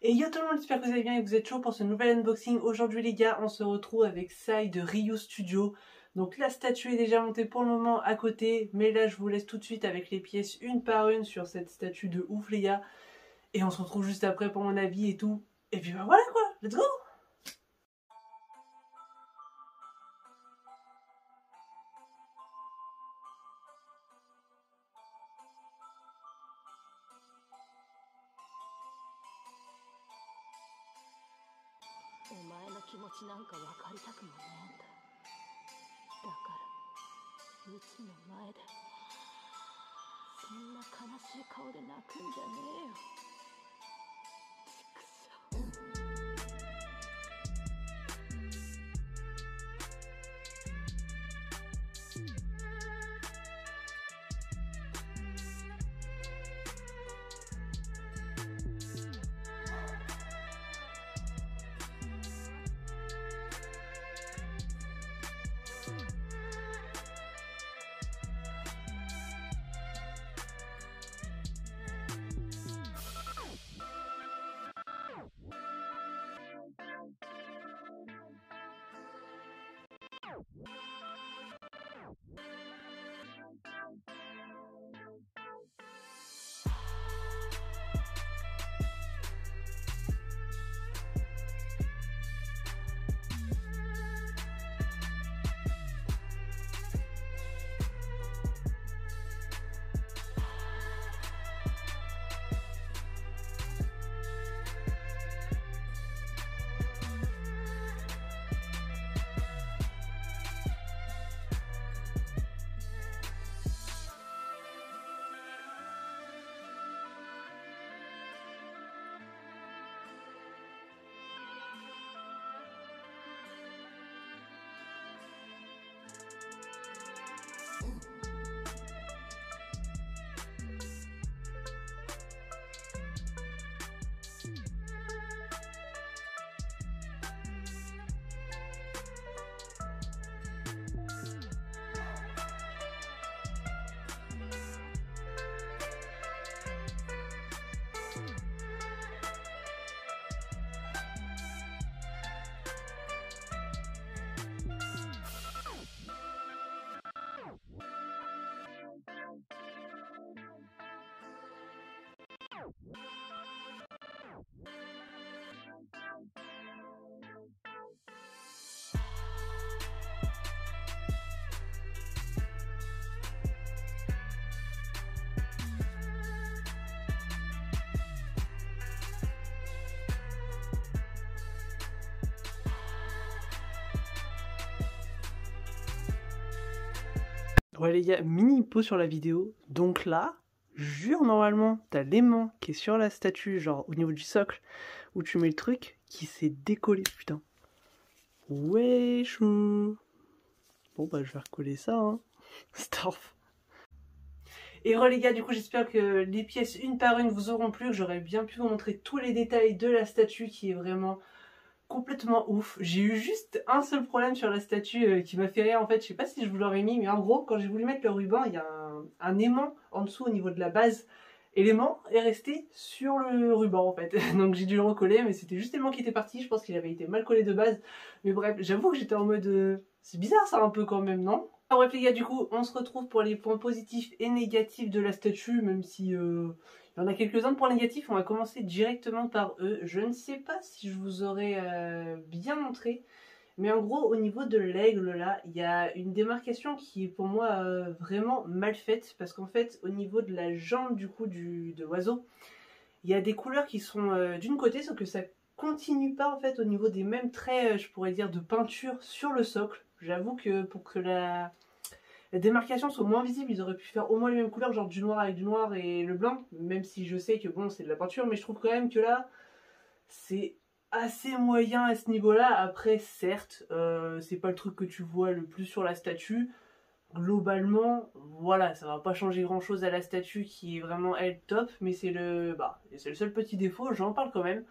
Et yo tout le monde, j'espère que vous allez bien et que vous êtes chaud pour ce nouvel unboxing. Aujourd'hui les gars, on se retrouve avec Sai de Ryu Studio. Donc la statue est déjà montée pour le moment à côté, mais là je vous laisse tout de suite avec les pièces une par une sur cette statue de ouf les gars. Et on se retrouve juste après pour mon avis et tout. Et puis bah voilà quoi, let's go! Ouais les gars, mini pause sur la vidéo. Donc là, jure normalement, t'as l'aimant qui est sur la statue, genre au niveau du socle, où tu mets le truc, qui s'est décollé, putain. Ouais chou. Bon bah je vais recoller ça, hein. Starf. Et les gars, du coup j'espère que les pièces une par une vous auront plu, que j'aurai bien pu vous montrer tous les détails de la statue qui est vraiment complètement ouf. J'ai eu juste un seul problème sur la statue qui m'a fait rire en fait, je sais pas si je vous l'aurais mis, mais en gros quand j'ai voulu mettre le ruban, il y a un aimant en dessous au niveau de la base. Et l'aimant est resté sur le ruban en fait, donc j'ai dû le recoller, mais c'était juste l'aimant qui était parti, je pense qu'il avait été mal collé de base. Mais bref, j'avoue que j'étais en mode... c'est bizarre ça un peu quand même, non? Alors bref les gars, du coup on se retrouve pour les points positifs et négatifs de la statue, même si il y en a quelques-uns de points négatifs. On va commencer directement par eux. Je ne sais pas si je vous aurais bien montré, mais en gros au niveau de l'aigle là, il y a une démarcation qui est pour moi vraiment mal faite, parce qu'en fait au niveau de la jambe du coup de l'oiseau, il y a des couleurs qui sont d'une côté, sauf que ça continue pas en fait au niveau des mêmes traits, je pourrais dire, de peinture sur le socle. J'avoue que pour que la démarcation soit moins visible, ils auraient pu faire au moins les mêmes couleurs, genre du noir avec du noir et le blanc, même si je sais que bon c'est de la peinture, mais je trouve quand même que là c'est assez moyen à ce niveau-là. Après certes, c'est pas le truc que tu vois le plus sur la statue. Globalement, voilà, ça va pas changer grand chose à la statue qui est vraiment elle top, mais c'est le seul petit défaut, j'en parle quand même.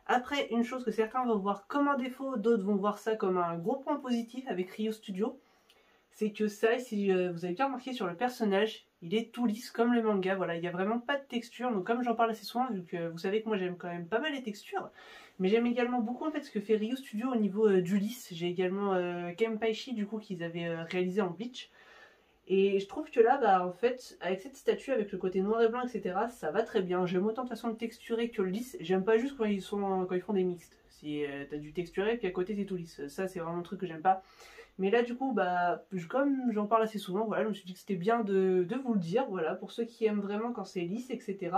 Après, une chose que certains vont voir comme un défaut, d'autres vont voir ça comme un gros point positif avec Ryu Studio, c'est que ça, si vous avez bien remarqué sur le personnage, il est tout lisse comme le manga, voilà, il n'y a vraiment pas de texture, donc comme j'en parle assez souvent, vu que vous savez que moi j'aime quand même pas mal les textures, mais j'aime également beaucoup en fait ce que fait Ryu Studio au niveau du lisse. J'ai également Kenpaichi du coup qu'ils avaient réalisé en Bleach, et je trouve que là, bah en fait, avec cette statue, avec le côté noir et blanc, etc., ça va très bien. J'aime autant de façon de texturer que le lisse, j'aime pas juste quand ils font des mixtes. Si t'as du texturé, puis à côté c'est tout lisse, ça c'est vraiment un truc que j'aime pas. Mais là, du coup, bah, comme j'en parle assez souvent, voilà, je me suis dit que c'était bien de vous le dire, voilà, pour ceux qui aiment vraiment quand c'est lisse, etc.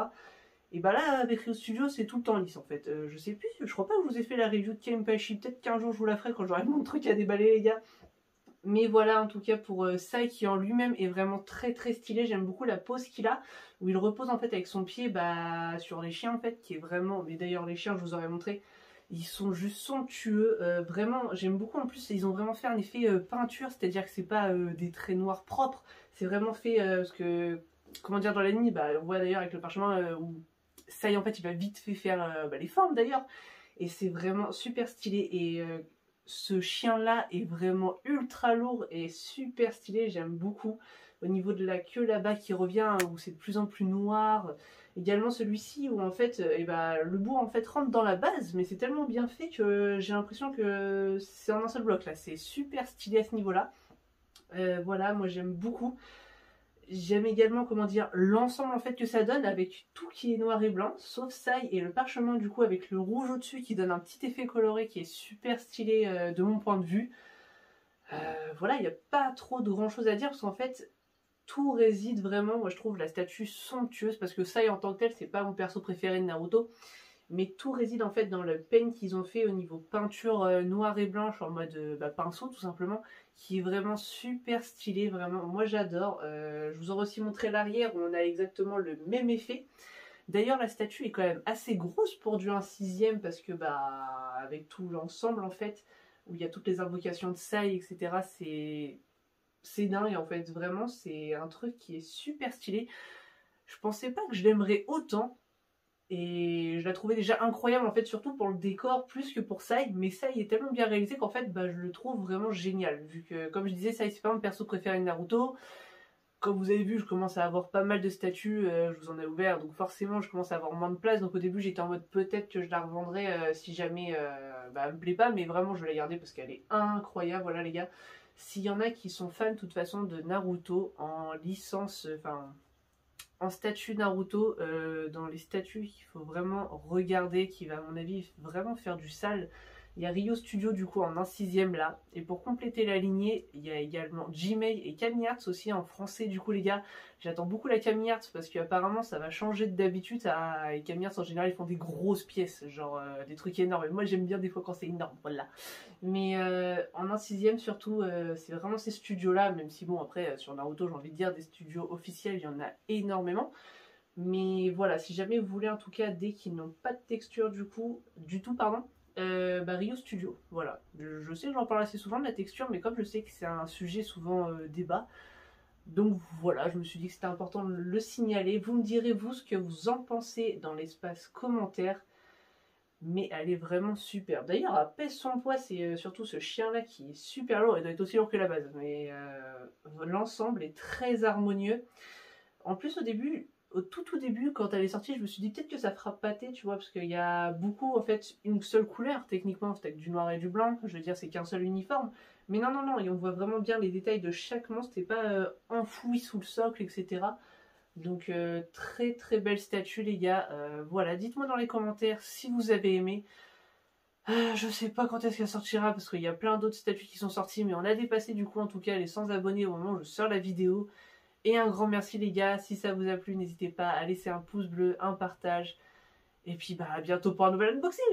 Et bah là, avec Ryu Studio, c'est tout le temps lisse, en fait. Je sais plus, je crois pas que je vous ai fait la review de Kenpaichi, peut-être qu'un jour je vous la ferai quand j'aurai mon truc à déballer, les gars. Mais voilà, en tout cas, pour Sai, qui en lui-même est vraiment très très stylé, j'aime beaucoup la pose qu'il a, où il repose, en fait, avec son pied, bah, sur les chiens, en fait, qui est vraiment... Mais d'ailleurs, les chiens, je vous aurais montré... Ils sont juste somptueux, vraiment, j'aime beaucoup en plus, ils ont vraiment fait un effet peinture, c'est-à-dire que c'est pas des traits noirs propres, c'est vraiment fait, parce que, comment dire, dans l'anime, bah, on voit d'ailleurs avec le parchemin où ça y est, en fait, il va vite fait faire bah, les formes d'ailleurs, et c'est vraiment super stylé, et ce chien-là est vraiment ultra lourd et super stylé, j'aime beaucoup. Au niveau de la queue là-bas qui revient, où c'est de plus en plus noir. Également celui-ci où en fait le bout en fait rentre dans la base, mais c'est tellement bien fait que j'ai l'impression que c'est en un seul bloc là. C'est super stylé à ce niveau-là. Voilà, moi j'aime beaucoup. J'aime également, comment dire, l'ensemble en fait que ça donne avec tout qui est noir et blanc, sauf Sai et le parchemin du coup avec le rouge au-dessus qui donne un petit effet coloré qui est super stylé de mon point de vue. Voilà, il n'y a pas trop de grand chose à dire parce qu'en fait, tout réside vraiment, moi je trouve la statue somptueuse, parce que Sai en tant que tel, c'est pas mon perso préféré de Naruto, mais tout réside en fait dans le paint qu'ils ont fait au niveau peinture noire et blanche en mode pinceau tout simplement, qui est vraiment super stylé, vraiment, moi j'adore. Je vous aurais aussi montré l'arrière où on a exactement le même effet. D'ailleurs la statue est quand même assez grosse pour du 1/6, parce que bah avec tout l'ensemble en fait, où il y a toutes les invocations de Sai, etc., c'est dingue en fait, vraiment c'est un truc qui est super stylé. Je pensais pas que je l'aimerais autant, et je la trouvais déjà incroyable en fait, surtout pour le décor plus que pour Sai, mais Sai est tellement bien réalisé qu'en fait bah, je le trouve vraiment génial, vu que comme je disais, Sai c'est pas mon perso préféré de Naruto. Comme vous avez vu, je commence à avoir pas mal de statues, je vous en ai ouvert, donc forcément je commence à avoir moins de place, donc au début j'étais en mode peut-être que je la revendrai si jamais bah, elle me plaît pas, mais vraiment je vais la garder parce qu'elle est incroyable, voilà les gars. S'il y en a qui sont fans de toute façon de Naruto en licence, enfin en statut Naruto, dans les statuts qu'il faut vraiment regarder, qui va à mon avis vraiment faire du sale, il y a Ryo Studio du coup en 1/6 là, et pour compléter la lignée, il y a également Jimei et Camille Arts aussi en français du coup les gars. J'attends beaucoup la Camille Arts parce qu'apparemment ça va changer d'habitude, et Camille Arts en général ils font des grosses pièces, genre des trucs énormes, et moi j'aime bien des fois quand c'est énorme, voilà. Mais en 1/6 surtout, c'est vraiment ces studios là, même si bon après sur Naruto j'ai envie de dire des studios officiels, il y en a énormément. Mais voilà, si jamais vous voulez en tout cas des qui n'ont pas de texture du tout pardon, bah Ryo Studio, voilà. Je sais que j'en parle assez souvent de la texture, mais comme je sais que c'est un sujet souvent débat, donc voilà, je me suis dit que c'était important de le signaler. Vous me direz vous ce que vous en pensez dans l'espace commentaire, mais elle est vraiment superbe. D'ailleurs, elle pèse son poids, c'est surtout ce chien-là qui est super lourd, il doit être aussi lourd que la base, mais l'ensemble est très harmonieux. En plus, au tout début, quand elle est sortie, je me suis dit peut-être que ça fera pâter, tu vois, parce qu'il y a beaucoup, en fait, une seule couleur, techniquement, c'est avec du noir et du blanc, je veux dire, c'est qu'un seul uniforme. Mais non, non, non, et on voit vraiment bien les détails de chaque monstre, et pas enfoui sous le socle, etc. Donc, très très belle statue, les gars. Voilà, dites-moi dans les commentaires si vous avez aimé. Je sais pas quand est-ce qu'elle sortira, parce qu'il y a plein d'autres statues qui sont sorties, mais on a dépassé, du coup, en tout cas, les 100 abonnés au moment où je sors la vidéo. Et un grand merci les gars, si ça vous a plu, n'hésitez pas à laisser un pouce bleu, un partage. Et puis bah à bientôt pour un nouvel unboxing.